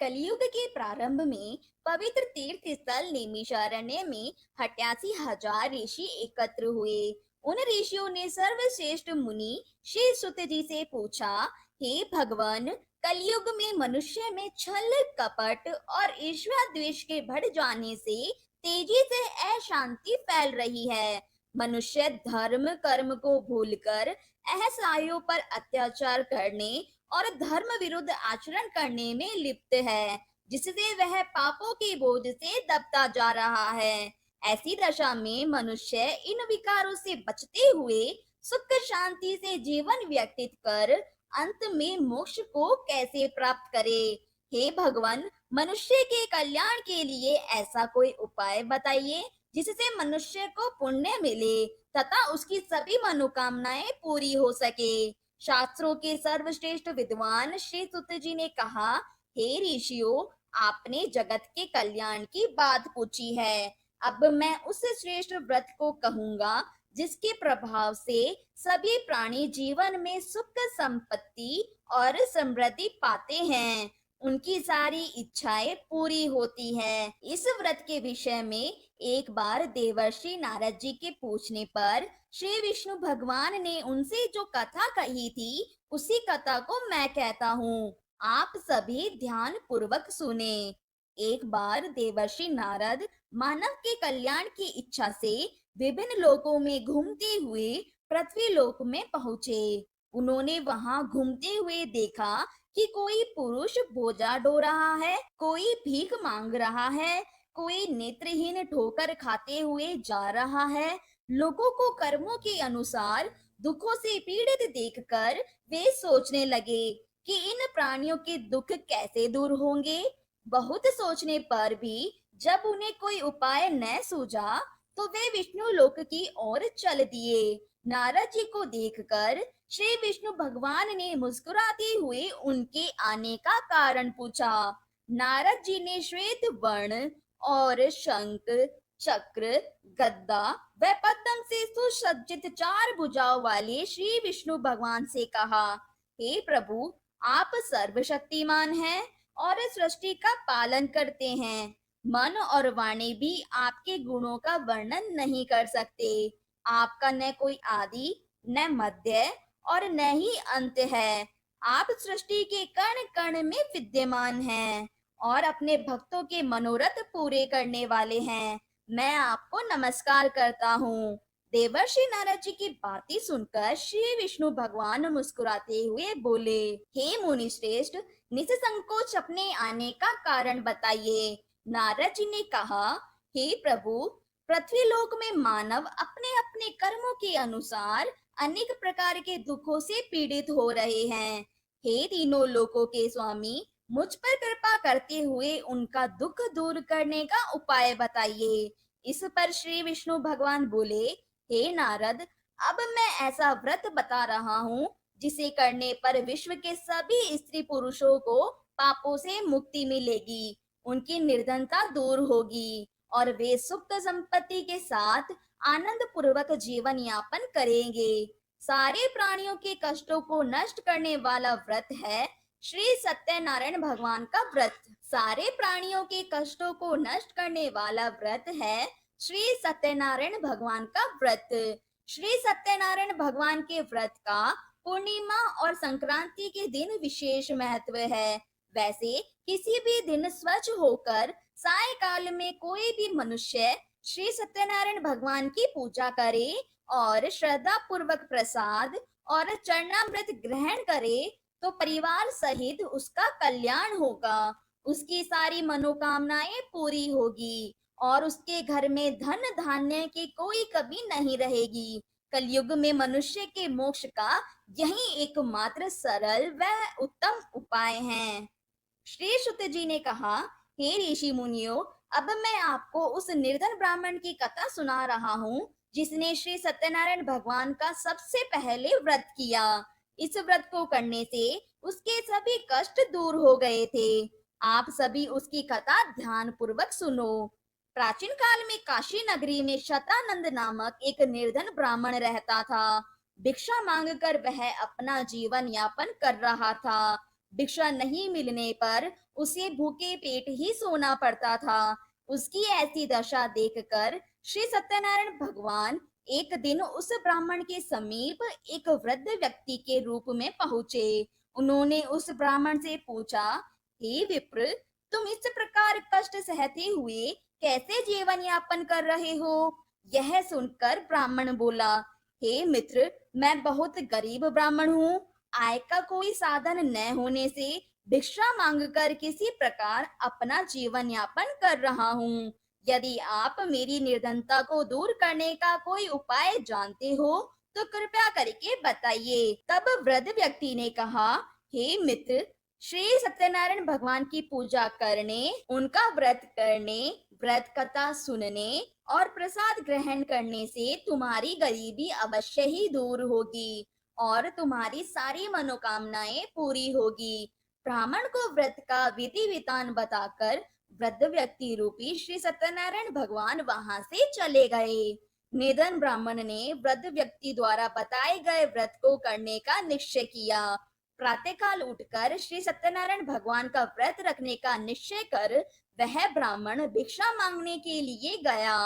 कलयुग के प्रारंभ में पवित्र तीर्थ स्थल नैमिषारण्य में 88,000 ऋषि एकत्र हुए। उन ऋषियों ने सर्वश्रेष्ठ मुनि श्री सुत जी से पूछा, हे भगवान, कलयुग में मनुष्य में छल कपट और ईर्ष्या द्वेष के बढ़ जाने से तेजी से अशांति फैल रही है। मनुष्य धर्म कर्म को भूलकर असहायों पर अत्याचार करने और धर्म विरुद्ध आचरण करने में लिप्त है, जिससे वह पापों के बोझ से दबता जा रहा है। ऐसी दशा में मनुष्य इन विकारों से बचते हुए सुख शांति से जीवन व्यतीत कर अंत में मोक्ष को कैसे प्राप्त करे? हे भगवान, मनुष्य के कल्याण के लिए ऐसा कोई उपाय बताइए जिससे मनुष्य को पुण्य मिले तथा उसकी सभी मनोकामनाएं पूरी हो सके। शास्त्रों के सर्वश्रेष्ठ विद्वान श्री सुत जी ने कहा, हे ऋषियों, आपने जगत के कल्याण की बात पूछी है। अब मैं उस श्रेष्ठ व्रत को कहूंगा जिसके प्रभाव से सभी प्राणी जीवन में सुख संपत्ति और समृद्धि पाते हैं, उनकी सारी इच्छाएं पूरी होती हैं। इस व्रत के विषय में एक बार देवर्षि नारद जी के पूछने पर श्री विष्णु भगवान ने उनसे जो कथा कही थी, उसी कथा को मैं कहता हूँ। आप सभी ध्यान पूर्वक सुने। एक बार देवर्षि नारद मानव के कल्याण की इच्छा से विभिन्न लोकों में घूमते हुए पृथ्वी लोक में पहुंचे। उन्होंने वहां घूमते हुए देखा कि कोई पुरुष बोझा ढो रहा है, कोई भीख मांग रहा है, कोई नेत्रहीन ठोकर खाते हुए जा रहा है। लोगों को कर्मों के अनुसार दुखों से पीड़ित देखकर वे सोचने लगे कि इन प्राणियों के दुख कैसे दूर होंगे। बहुत सोचने पर भी जब उन्हें कोई उपाय न सूझा तो वे विष्णु लोक की ओर चल दिए। नारद जी को देखकर श्री विष्णु भगवान ने मुस्कुराते हुए उनके आने का कारण पूछा। नारद जी ने श्वेत वर्ण और शंख चक्र गदा व पद्म से सुसज्जित 4 भुजाओं वाले श्री विष्णु भगवान से कहा, हे प्रभु, आप सर्वशक्तिमान हैं और सृष्टि का पालन करते हैं। मन और वाणी भी आपके गुणों का वर्णन नहीं कर सकते। आपका न कोई आदि, न मध्य और न ही अंत है। आप सृष्टि के कण कण में विद्यमान हैं और अपने भक्तों के मनोरथ पूरे करने वाले हैं। मैं आपको नमस्कार करता हूँ। देवर्षि नारद जी की बातें सुनकर श्री विष्णु भगवान मुस्कुराते हुए बोले, हे मुनि श्रेष्ठ, निसंकोच अपने आने का कारण बताइए। नारद जी ने कहा, हे प्रभु, पृथ्वी लोक में मानव अपने अपने कर्मों के अनुसार अनेक प्रकार के दुखों से पीड़ित हो रहे हैं। हे तीनों लोकों के स्वामी, मुझ पर कृपा करते हुए उनका दुख दूर करने का उपाय बताइए। इस पर श्री विष्णु भगवान बोले, हे नारद, अब मैं ऐसा व्रत बता रहा हूँ जिसे करने पर विश्व के सभी स्त्री पुरुषों को पापों से मुक्ति मिलेगी, उनकी निर्धनता दूर होगी और वे सुख संपत्ति के साथ आनंद पूर्वक जीवन यापन करेंगे। सारे प्राणियों के कष्टों को नष्ट करने वाला व्रत है श्री सत्यनारायण भगवान का व्रत। सारे प्राणियों के कष्टों को नष्ट करने वाला व्रत है श्री सत्यनारायण भगवान का व्रत। श्री सत्यनारायण भगवान के व्रत का पूर्णिमा और संक्रांति के दिन विशेष महत्व है। वैसे किसी भी दिन स्वच्छ होकर सायकाल में कोई भी मनुष्य श्री सत्यनारायण भगवान की पूजा करे और श्रद्धा पूर्वक प्रसाद और चरणामृत ग्रहण करे तो परिवार सहित उसका कल्याण होगा, उसकी सारी मनोकामनाएं पूरी होगी और उसके घर में धन धान्य की कोई कमी नहीं रहेगी। कलयुग में मनुष्य के मोक्ष का यही एकमात्र सरल व उत्तम उपाय है। श्री सुत जी ने कहा, हे ऋषि मुनियों, अब मैं आपको उस निर्धन ब्राह्मण की कथा सुना रहा हूँ जिसने श्री सत्यनारायण भगवान का सबसे पहले व्रत किया। इस व्रत को करने से उसके सभी कष्ट दूर हो गए थे। आप सभी उसकी कथा ध्यान पूर्वक सुनो। प्राचीन काल में काशी नगरी में शतानंद नामक एक निर्धन ब्राह्मण रहता था। भिक्षा मांगकर वह अपना जीवन यापन कर रहा था। भिक्षा नहीं मिलने पर उसे भूखे पेट ही सोना पड़ता था। उसकी ऐसी दशा देखकर श्री सत्यनारायण भगवान एक दिन उस ब्राह्मण के समीप एक वृद्ध व्यक्ति के रूप में पहुंचे। उन्होंने उस ब्राह्मण से पूछा, हे विप्र, तुम इस प्रकार कष्ट सहते हुए कैसे जीवन यापन कर रहे हो? यह सुनकर ब्राह्मण बोला, हे मित्र, मैं बहुत गरीब ब्राह्मण हूँ। आय का कोई साधन न होने से भिक्षा मांगकर किसी प्रकार अपना जीवन यापन कर रहा हूँ। यदि आप मेरी निर्धनता को दूर करने का कोई उपाय जानते हो तो कृपया करके बताइए। तब वृद्ध व्यक्ति ने कहा, हे मित्र, श्री सत्यनारायण भगवान की पूजा करने, उनका व्रत करने, व्रत कथा सुनने और प्रसाद ग्रहण करने से तुम्हारी गरीबी अवश्य ही दूर होगी और तुम्हारी सारी मनोकामनाएं पूरी होगी। ब्राह्मण को व्रत का विधि विधान बताकर वृद्ध व्यक्ति रूपी श्री सत्यनारायण भगवान वहां से चले गए। निधन ब्राह्मण ने वृद्ध व्यक्ति द्वारा बताए गए व्रत को करने का निश्चय किया। प्रातःकाल उठकर श्री सत्यनारायण भगवान का व्रत रखने का निश्चय कर वह ब्राह्मण भिक्षा मांगने के लिए गया।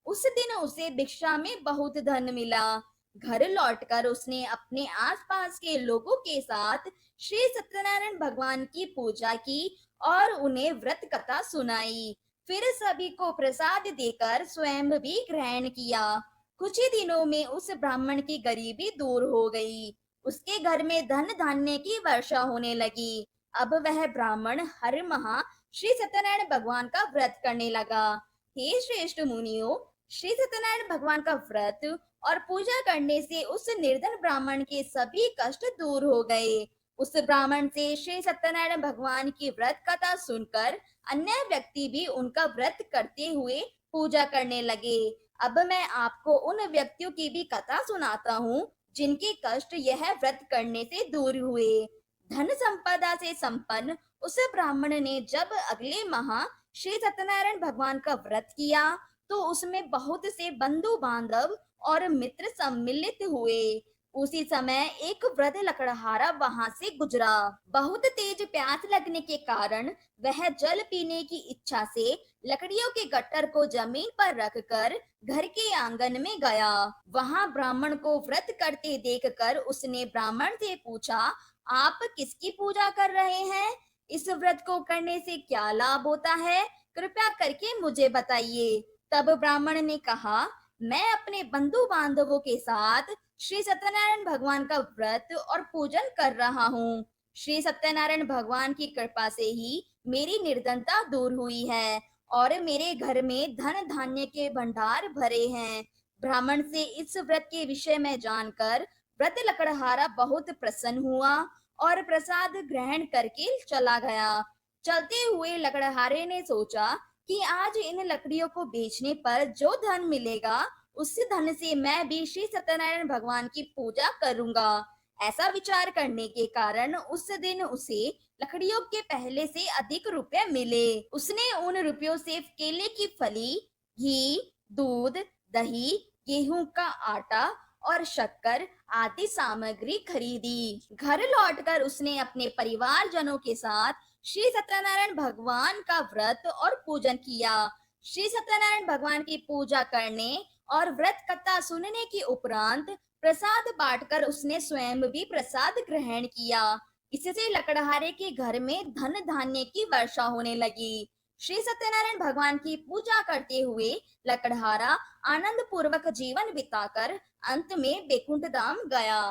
उस दिन उसे भिक्षा में बहुत धन मिला। घर लौटकर उसने अपने आसपास के लोगों के साथ श्री सत्यनारायण भगवान की पूजा की और उन्हें व्रत कथा सुनाई। फिर सभी को प्रसाद देकर स्वयं भी ग्रहण किया। कुछ ही दिनों में उस ब्राह्मण की गरीबी दूर हो गई। उसके घर में धन धान्य की वर्षा होने लगी। अब वह ब्राह्मण हर माह श्री सत्यनारायण भगवान का व्रत करने लगा। हे श्रेष्ठ मुनियों, श्री सत्यनारायण भगवान का व्रत और पूजा करने से उस निर्धन ब्राह्मण के सभी कष्ट दूर हो गए। उस ब्राह्मण से श्री सत्यनारायण भगवान की व्रत कथा सुनकर अन्य व्यक्ति भी उनका व्रत करते हुए पूजा करने लगे। अब मैं आपको उन व्यक्तियों की भी कथा सुनाता हूँ जिनके कष्ट यह व्रत करने से दूर हुए। धन संपदा से संपन्न उस ब्राह्मण ने जब अगले माह श्री सत्यनारायण भगवान का व्रत किया तो उसमें बहुत से बंधु बांधव और मित्र सम्मिलित हुए। उसी समय एक वृद्ध लकड़हारा वहां से गुजरा। बहुत तेज प्यास लगने के कारण वह जल पीने की इच्छा से लकड़ियों के गट्टर को जमीन पर रखकर घर के आंगन में गया। वहां ब्राह्मण को व्रत करते देखकर उसने ब्राह्मण से पूछा, आप किसकी पूजा कर रहे हैं? इस व्रत को करने से क्या लाभ होता है? कृपया करके मुझे बताइए। तब ब्राह्मण ने कहा, मैं अपने बंधु बांधवों के साथ श्री सत्यनारायण भगवान का व्रत और पूजन कर रहा हूँ। श्री सत्यनारायण भगवान की कृपा से ही मेरी निर्धनता दूर हुई है और मेरे घर में धन धान्य के भंडार भरे हैं। ब्राह्मण से इस व्रत के विषय में जानकर व्रत लकड़हारा बहुत प्रसन्न हुआ और प्रसाद ग्रहण करके चला गया। चलते हुए लकड़हारे ने सोचा कि आज इन लकड़ियों को बेचने पर जो धन मिलेगा उस धन से मैं भी श्री सत्यनारायण भगवान की पूजा करूंगा। ऐसा विचार करने के कारण उस दिन उसे लकड़ियों के पहले से अधिक रुपए मिले। उसने उन रुपयों से केले की फली, घी, दूध, दही, गेहूं का आटा और शक्कर आदि सामग्री खरीदी। घर लौटकर उसने अपने परिवारजनों के साथ श्री सत्यनारायण भगवान का व्रत और पूजन किया। श्री सत्यनारायण भगवान की पूजा करने और व्रत कथा सुनने के उपरांत प्रसाद बांटकर उसने स्वयं भी प्रसाद ग्रहण किया। इससे लकड़हारे के घर में धन धान्य की वर्षा होने लगी। श्री सत्यनारायण भगवान की पूजा करते हुए लकड़हारा आनंद पूर्वक जीवन बिताकर अंत में बैकुंठ धाम गया।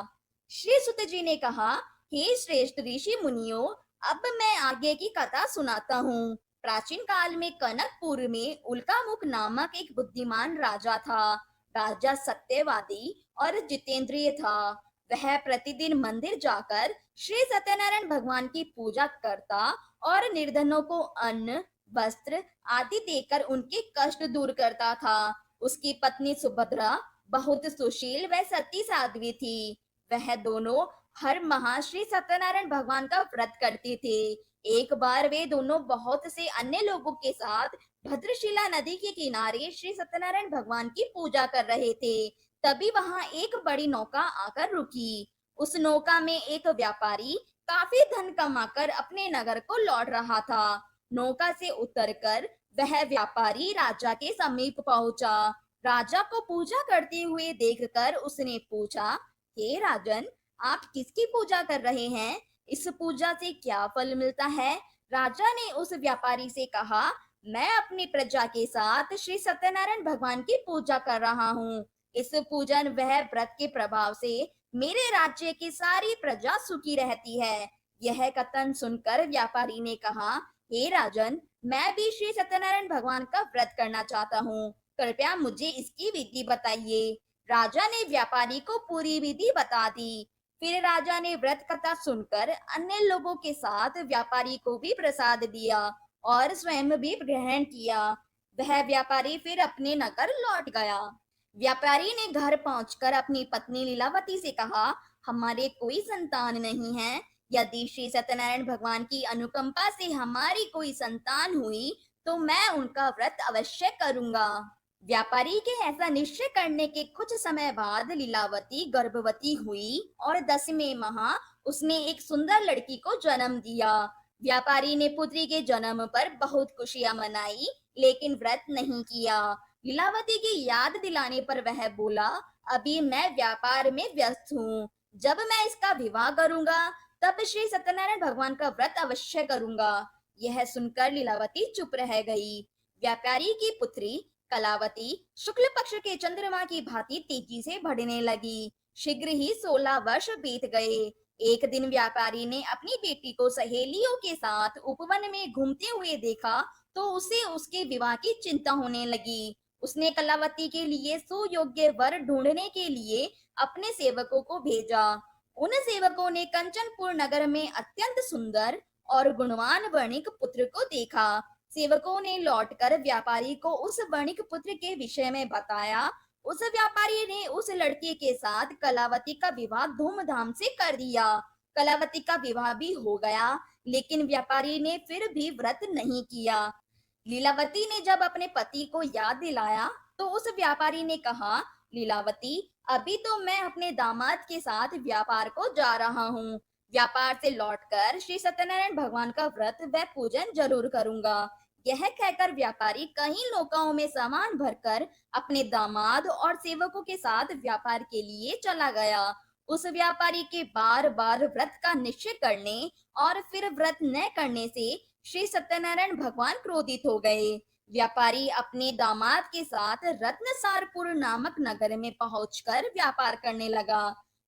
श्री सुत जी ने कहा, हे श्रेष्ठ ऋषि मुनियों, अब मैं आगे की कथा सुनाता हूँ। प्राचीन काल में कनकपुर में उल्कामुख नामक एक बुद्धिमान राजा था। राजा सत्यवादी और जितेंद्रिय था। वह प्रतिदिन मंदिर जाकर श्री सत्यनारायण भगवान की पूजा करता और निर्धनों को अन्न, वस्त्र आदि देकर उनके कष्ट दूर करता था। उसकी पत्नी सुभद्रा बहुत सुशील व सती साध्वी थी। वह दोनों हर माह श्री सत्यनारायण भगवान का व्रत करते थे। एक बार वे दोनों बहुत से अन्य लोगों के साथ भद्रशिला नदी के किनारे श्री सत्यनारायण भगवान की पूजा कर रहे थे। तभी वहां एक बड़ी नौका आकर रुकी। उस नौका में एक व्यापारी काफी धन कमाकर अपने नगर को लौट रहा था। नौका से उतरकर वह व्यापारी राजा के समीप पहुंचा। राजा को पूजा करते हुए देखकर उसने पूछा, हे राजन, आप किसकी पूजा कर रहे हैं? इस पूजा से क्या फल मिलता है? राजा ने उस व्यापारी से कहा, मैं अपनी प्रजा के साथ श्री सत्यनारायण भगवान की पूजा कर रहा हूँ। इस पूजन वह व्रत के प्रभाव से मेरे राज्य की सारी प्रजा सुखी रहती है। यह कथन सुनकर व्यापारी ने कहा, हे राजन, मैं भी श्री सत्यनारायण भगवान का व्रत करना चाहता हूँ। कृपया मुझे इसकी विधि बताइए। राजा ने व्यापारी को पूरी विधि बता दी। फिर राजा ने व्रत कथा सुनकर अन्य लोगों के साथ व्यापारी को भी प्रसाद दिया और स्वयं भी ग्रहण किया। वह व्यापारी फिर अपने नगर लौट गया। व्यापारी ने घर पहुंचकर अपनी पत्नी लीलावती से कहा, हमारे कोई संतान नहीं है। यदि श्री सत्यनारायण भगवान की अनुकंपा से हमारी कोई संतान हुई तो मैं उनका व्रत अवश्य करूंगा। व्यापारी के ऐसा निश्चय करने के कुछ समय बाद लीलावती गर्भवती हुई और 10वें माह उसने एक सुंदर लड़की को जन्म दिया। व्यापारी ने पुत्री के जन्म पर बहुत खुशियां मनाई, लेकिन व्रत नहीं किया। लीलावती की याद दिलाने पर वह बोला, अभी मैं व्यापार में व्यस्त हूँ। जब मैं इसका विवाह करूंगा तब श्री सत्यनारायण भगवान का व्रत अवश्य करूंगा। यह सुनकर लीलावती चुप रह गई। व्यापारी की पुत्री कलावती शुक्ल पक्ष के चंद्रमा की भांति तेजी से बढ़ने लगी। शीघ्र ही 16 वर्ष बीत गए। एक दिन व्यापारी ने अपनी बेटी को सहेलियों के साथ उपवन में घूमते हुए देखा तो उसे उसके विवाह की चिंता होने लगी। उसने कलावती के लिए सुयोग्य वर ढूंढने के लिए अपने सेवकों को भेजा। उन सेवकों ने कंचनपुर नगर में अत्यंत सुंदर और गुणवान वणिक पुत्र को देखा। सेवकों ने लौटकर व्यापारी को उस वणिक पुत्र के विषय में बताया। उस व्यापारी ने उस लड़के के साथ कलावती का विवाह धूमधाम से कर दिया। कलावती का विवाह भी हो गया, लेकिन व्यापारी ने फिर भी व्रत नहीं किया। लीलावती ने जब अपने पति को याद दिलाया तो उस व्यापारी ने कहा, लीलावती, अभी तो मैं अपने दामाद के साथ व्यापार को जा रहा हूँ। व्यापार से लौटकर श्री सत्यनारायण भगवान का व्रत व पूजन जरूर करूंगा। यह कहकर व्यापारी कई नौकाओं में सामान भरकर अपने दामाद और सेवकों के साथ व्यापार के लिए चला गया। उस व्यापारी के बार बार व्रत का निश्चय करने और फिर व्रत न करने से श्री सत्यनारायण भगवान क्रोधित हो गए। व्यापारी अपने दामाद के साथ रत्नसारपुर नामक नगर में पहुंचकर व्यापार करने लगा।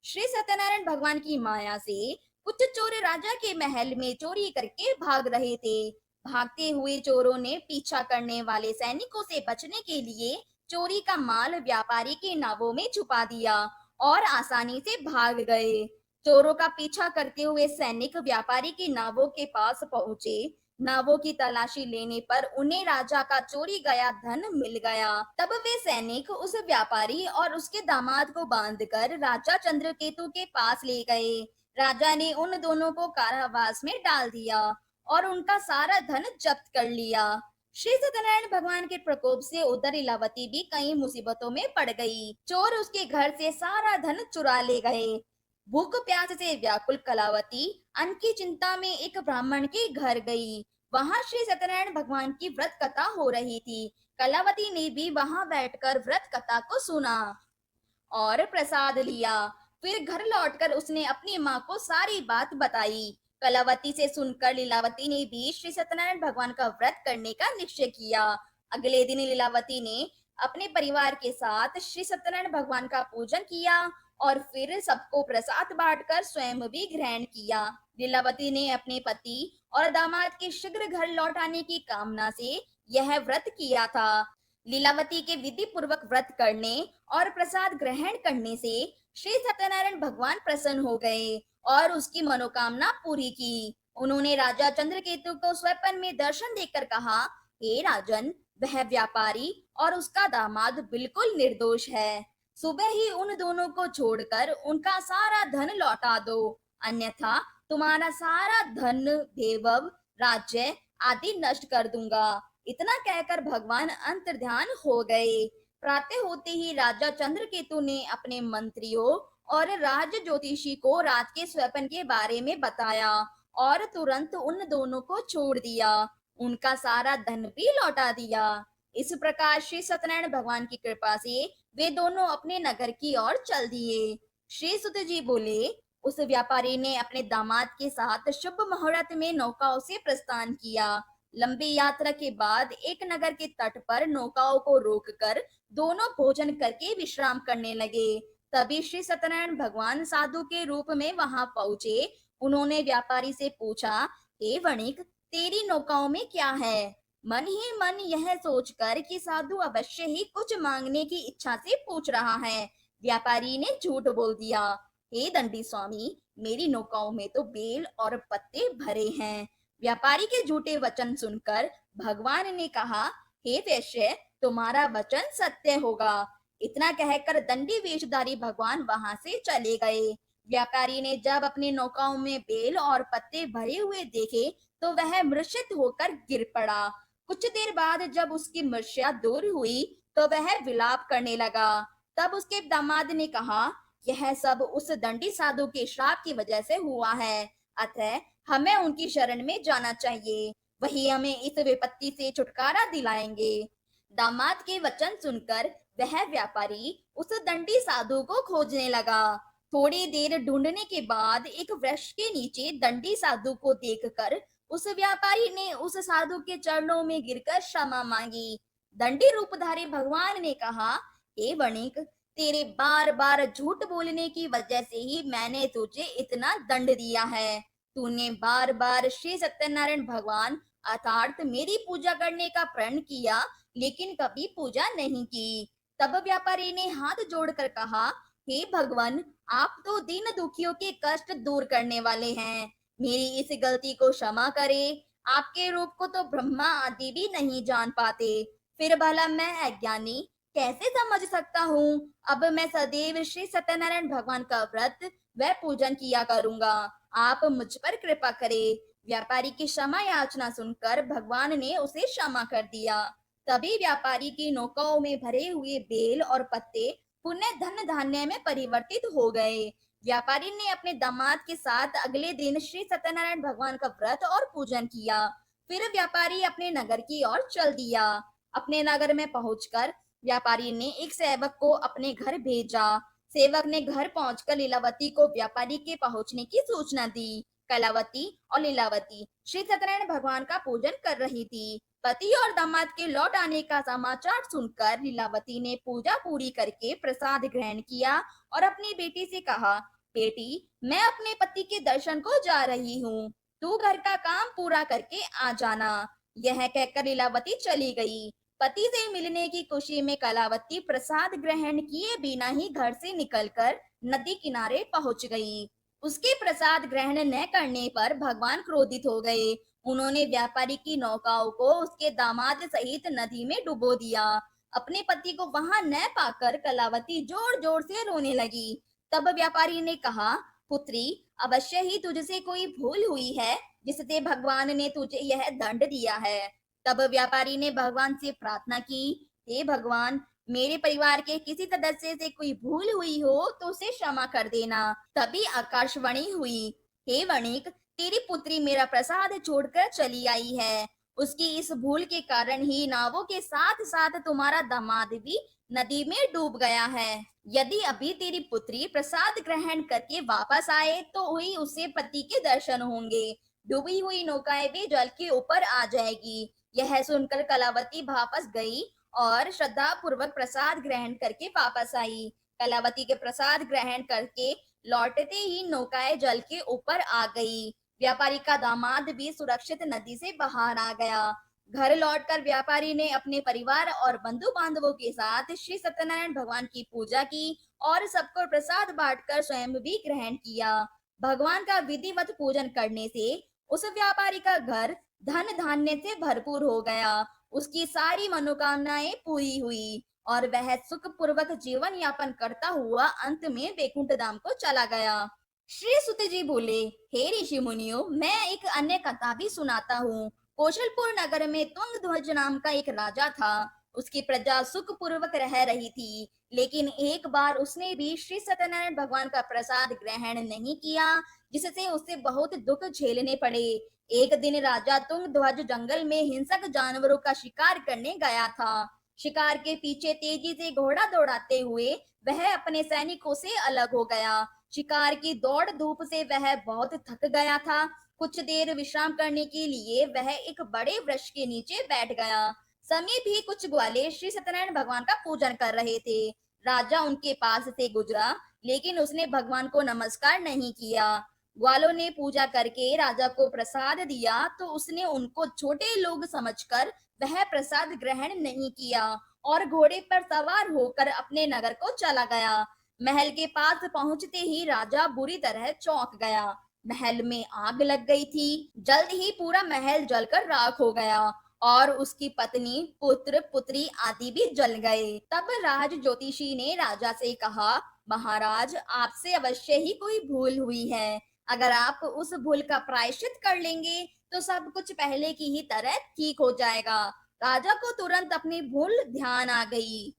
श्री सत्यनारायण भगवान की माया से कुछ चोर राजा के महल में चोरी करके भाग रहे थे। भागते हुए चोरों ने पीछा करने वाले सैनिकों से बचने के लिए चोरी का माल व्यापारी के नावों में छुपा दिया और आसानी से भाग गए। चोरों का पीछा करते हुए सैनिक व्यापारी की नावों के पास पहुंचे। नावों की तलाशी लेने पर उन्हें राजा का चोरी गया धन मिल गया। तब वे सैनिक उस व्यापारी और उसके दामाद को बांधकर राजा चंद्रकेतु के पास ले गए। राजा ने उन दोनों को कारावास में डाल दिया और उनका सारा धन जब्त कर लिया। श्री सत्यनारायण भगवान के प्रकोप से उधर लीलावती भी कई मुसीबतों में पड़ गई। चोर उसके घर से सारा धन चुरा ले गए। भूख प्यास से व्याकुल कलावती अन्न की चिंता में एक ब्राह्मण के घर गई। वहां श्री सत्यनारायण भगवान की व्रत कथा हो रही थी। कलावती ने भी वहां बैठकर व्रत कथा को सुना और प्रसाद लिया। फिर घर लौटकर उसने अपनी माँ को सारी बात बताई। कलावती से सुनकर लीलावती ने भी श्री सत्यनारायण भगवान का व्रत करने का निश्चय किया। अगले दिन लीलावती ने अपने परिवार के साथ श्री सत्यनारायण भगवान का पूजन किया और फिर सबको प्रसाद बांटकर स्वयं भी ग्रहण किया। लीलावती ने अपने पति और दामाद के शीघ्र घर लौट आने की कामना से यह व्रत किया था। लीलावती के विधि पूर्वक व्रत करने और प्रसाद ग्रहण करने से श्री सत्यनारायण भगवान प्रसन्न हो गए और उसकी मनोकामना पूरी की। उन्होंने राजा चंद्रकेतु को स्वप्न में दर्शन देकर कहा, हे राजन, वह व्यापारी और उसका दामाद बिल्कुल निर्दोष है। सुबह ही उन दोनों को छोड़कर उनका सारा धन लौटा दो, अन्यथा तुम्हारा सारा धन, वैभव, राज्य आदि नष्ट कर दूंगा। इतना कहकर भगवान अंतर्ध्यान हो गए। प्रातः होते ही राजा चंद्रकेतु ने अपने मंत्रियों और राज ज्योतिषी को रात के स्वप्न के बारे में बताया और तुरंत उन दोनों को छोड़ दिया। उनका सारा धन भी लौटा दिया। इस प्रकार श्री सत्यनारायण भगवान की कृपा से वे दोनों अपने नगर की ओर चल दिए। श्री सुत जी बोले, उस व्यापारी ने अपने दामाद के साथ शुभ मुहूर्त में नौकाओं से प्रस्थान किया। लंबी यात्रा के बाद एक नगर के तट पर नौकाओं को रोककर दोनों भोजन करके विश्राम करने लगे। तभी श्री सत्यनारायण भगवान साधु के रूप में वहां पहुंचे। उन्होंने व्यापारी से पूछा, हे वणिक, तेरी नौकाओं में क्या है? मन ही मन यह सोचकर कि साधु अवश्य ही कुछ मांगने की इच्छा से पूछ रहा है, व्यापारी ने झूठ बोल दिया। हे दंडी स्वामी, मेरी नौकाओं में तो बेल और पत्ते भरे हैं। व्यापारी के झूठे वचन सुनकर भगवान ने कहा, हे वैश्य, तुम्हारा वचन सत्य होगा। इतना कहकर दंडी वेशधारी भगवान वहां से चले गए। व्यापारी ने जब अपनी नौकाओं में बेल और पत्ते भरे हुए देखे तो वह मूर्छित होकर गिर पड़ा। कुछ देर बाद जब उसकी मूर्छा दूर हुई तो वह विलाप करने लगा। तब उसके दामाद ने कहा, यह सब उस दंडी साधु के श्राप की वजह से हुआ है, अतः हमें उनकी शरण में जाना चाहिए, वही हमें इस विपत्ति से छुटकारा दिलाएंगे। दामाद के वचन सुनकर वह व्यापारी उस दंडी साधु को खोजने लगा। थोड़ी देर ढूंढने के बाद एक वृक्ष के नीचे दंडी साधु को देखकर उस व्यापारी ने उस साधु के चरणों में गिरकर क्षमा मांगी। दंडी रूपधारी भगवान ने कहा, हे वणिक, तेरे बार बार झूठ बोलने की वजह से ही मैंने तुझे इतना दंड दिया है। तूने बार बार श्री सत्यनारायण भगवान अर्थात मेरी पूजा करने का प्रण किया, लेकिन कभी पूजा नहीं की। तब व्यापारी ने हाथ जोड़कर कहा, हे भगवान, आप तो दीन दुखियों के कष्ट दूर करने वाले हैं, मेरी इस गलती को क्षमा करें। आपके रूप को तो ब्रह्मा आदि भी नहीं जान पाते, फिर भला मैं अज्ञानी कैसे समझ सकता हूँ। अब मैं सदैव श्री सत्यनारायण भगवान का व्रत व पूजन किया करूंगा, आप मुझ पर कृपा करें। व्यापारी की क्षमा याचना सुनकर भगवान ने उसे क्षमा कर दिया। तभी व्यापारी की नौकाओं में भरे हुए बेल और पत्ते पुण्य धन धान्य में परिवर्तित हो गए। व्यापारी ने अपने दामाद के साथ अगले दिन श्री सत्यनारायण भगवान का व्रत और पूजन किया। फिर व्यापारी अपने नगर की ओर चल दिया। अपने नगर में पहुंचकर व्यापारी ने एक सेवक को अपने घर भेजा। सेवक ने घर पहुंचकर लीलावती को व्यापारी के पहुंचने की सूचना दी। कलावती और लीलावती श्री सत्यनारायण भगवान का पूजन कर रही थी। पति और दामाद के लौट आने का समाचार सुनकर लीलावती ने पूजा पूरी करके प्रसाद ग्रहण किया और अपनी बेटी से कहा, बेटी, मैं अपने पति के दर्शन को जा रही हूँ, तू घर का काम पूरा करके आ जाना। यह कहकर लीलावती चली गई। पति से मिलने की खुशी में कलावती प्रसाद ग्रहण किए बिना ही घर से निकलकर नदी किनारे पहुंच गई। उसके प्रसाद ग्रहण न करने पर भगवान क्रोधित हो गए। उन्होंने व्यापारी की नौकाओं को उसके दामाद सहित नदी में डुबो दिया। अपने पति को वहां न पाकर कलावती जोर जोर से रोने लगी। तब व्यापारी ने कहा, पुत्री, अवश्य ही तुझसे कोई भूल हुई है जिससे भगवान ने तुझे यह दंड दिया है। तब व्यापारी ने भगवान से प्रार्थना की, हे भगवान, मेरे परिवार के किसी सदस्य से कोई भूल हुई हो तो उसे क्षमा कर देना। तभी आकाशवाणी हुई, हे वणिक, तेरी पुत्री मेरा प्रसाद छोड़कर चली आई है। उसकी इस भूल के कारण ही नावों के साथ साथ तुम्हारा दामाद भी नदी में डूब गया है। यदि अभी तेरी पुत्री प्रसाद ग्रहण करके वापस आए तो ही उसे पति के दर्शन होंगे। डूबी हुई नौकाएं भी जल के ऊपर आ जाएगी। यह सुनकर कलावती वापस गई और श्रद्धा पूर्वक प्रसाद ग्रहण करके वापस आई। कलावती के प्रसाद ग्रहण करके लौटते ही नौकाएं जल के ऊपर आ गई। व्यापारी का दामाद भी सुरक्षित नदी से बाहर आ गया। घर लौटकर व्यापारी ने अपने परिवार और बंधु बांधवों के साथ श्री सत्यनारायण भगवान की पूजा की और सबको प्रसाद बांटकर स्वयं भी ग्रहण किया। भगवान का विधिवत पूजन करने से उस व्यापारी का घर धन धान्य से भरपूर हो गया। उसकी सारी मनोकामनाएं पूरी हुई और वह सुख पूर्वक जीवन यापन करता हुआ अंत में वैकुंठ धाम को चला गया। श्री सुत जी बोले, हे ऋषि मुनियों, मैं एक अन्य कथा भी सुनाता हूँ। कौशलपुर नगर में तुंग ध्वज नाम का एक राजा था। उसकी प्रजा सुखपूर्वक रह रही थी। लेकिन एक बार उसने भी श्री सत्यनारायण भगवान का प्रसाद ग्रहण नहीं किया, जिससे उसे बहुत दुख झेलने पड़े। एक दिन राजा तुंगध्वज जंगल में हिंसक जानवरों का शिकार करने गया था। शिकार के पीछे तेजी से घोड़ा दौड़ाते हुए वह अपने सैनिकों से अलग हो गया। शिकार की दौड़ धूप से वह बहुत थक गया था। कुछ देर विश्राम करने के लिए वह एक बड़े वृक्ष के नीचे बैठ गया। समय भी कुछ ग्वाले श्री सत्यनारायण भगवान का पूजन कर रहे थे। राजा उनके पास से गुजरा, लेकिन उसने भगवान को नमस्कार नहीं किया। ग्वालों ने पूजा करके राजा को प्रसाद दिया, तो उसने उनको छोटे लोग समझकर वह प्रसाद ग्रहण नहीं किया और घोड़े पर सवार होकर अपने नगर को चला गया। महल के पास पहुंचते ही राजा बुरी तरह चौंक गया। महल में आग लग गई थी। जल्द ही पूरा महल जलकर राख हो गया और उसकी पत्नी, पुत्र, पुत्री आदि भी जल गए। तब राज ज्योतिषी ने राजा से कहा, महाराज, आपसे अवश्य ही कोई भूल हुई है। अगर आप उस भूल का प्रायश्चित कर लेंगे तो सब कुछ पहले की ही तरह ठीक हो जाएगा। राजा को तुरंत अपनी भूल ध्यान आ गई।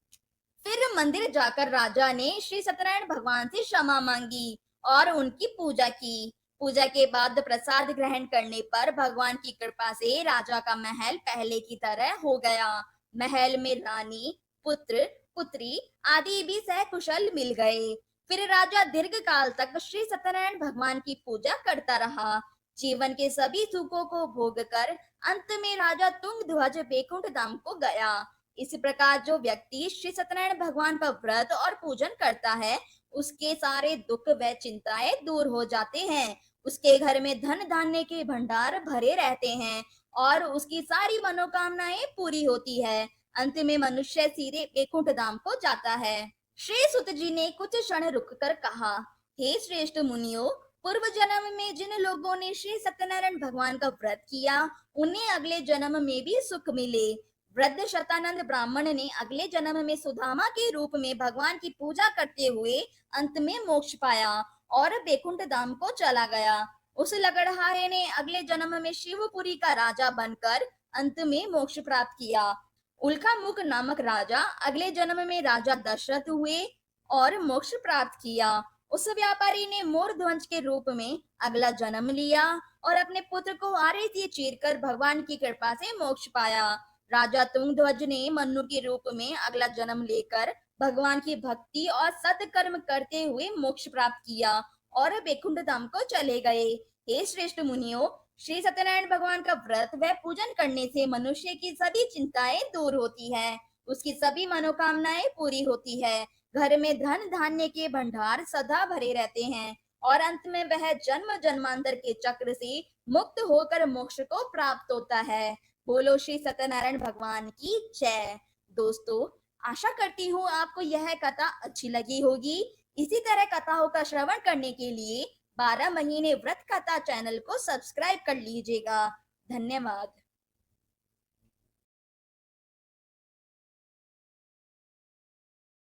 फिर मंदिर जाकर राजा ने श्री सत्यनारायण भगवान से क्षमा मांगी और उनकी पूजा की। पूजा के बाद प्रसाद ग्रहण करने पर भगवान की कृपा से राजा का महल पहले की तरह हो गया। महल में रानी, पुत्र, पुत्री आदि भी सकुशल मिल गए। फिर राजा दीर्घ काल तक श्री सत्यनारायण भगवान की पूजा करता रहा। जीवन के सभी सुखों को भोग कर अंत में राजा तुंगध्वज बैकुंठ धाम को गया। इस प्रकार जो व्यक्ति श्री सत्यनारायण भगवान का व्रत और पूजन करता है, उसके सारे दुख व चिंताएं दूर हो जाते हैं। उसके घर में धन धान्य के भंडार भरे रहते हैं और उसकी सारी मनोकामनाएं पूरी होती है। अंत में मनुष्य सीधे बैकुंठ धाम को जाता है। श्री सुत जी ने कुछ क्षण रुककर कहा, हे श्रेष्ठ मुनियों, पूर्व जन्म में जिन लोगों ने श्री सत्यनारायण भगवान का व्रत किया, उन्हें अगले जन्म में भी सुख मिले। वृद्ध शतानंद ब्राह्मण ने अगले जन्म में सुदामा के रूप में भगवान की पूजा करते हुए अंत में मोक्ष पाया और बैकुंठ धाम को चला गया। उस लगड़हारे ने अगले जन्म में शिवपुरी का राजा बनकर अंत में मोक्ष प्राप्त किया। उल्कामुख नामक राजा अगले जन्म में राजा दशरथ हुए और मोक्ष प्राप्त किया। उस व्यापारी ने मोर ध्वज के रूप में अगला जन्म लिया और अपने पुत्र को आरे से चीरकर भगवान की कृपा से मोक्ष पाया। राजा तुंगध्वज ने मन्नु के रूप में अगला जन्म लेकर भगवान की भक्ति और सत्कर्म करते हुए मोक्ष प्राप्त किया और बैकुंठ धाम को चले गए। हे श्रेष्ठ मुनियों, श्री सत्यनारायण भगवान का व्रत व पूजन करने से मनुष्य की सभी चिंताएं दूर होती है, उसकी सभी मनोकामनाएं पूरी होती है। घर में धन धान्य के भंडार सदा भरे रहते हैं और अंत में वह जन्म जन्मांतर के चक्र से मुक्त होकर मोक्ष को प्राप्त होता है। बोलो श्री सत्यनारायण भगवान की जय। दोस्तों, आशा करती हूँ आपको यह कथा अच्छी लगी होगी। इसी तरह कथाओं का श्रवण करने के लिए 12 महीने व्रत कथा चैनल को सब्सक्राइब कर लीजिएगा। धन्यवाद।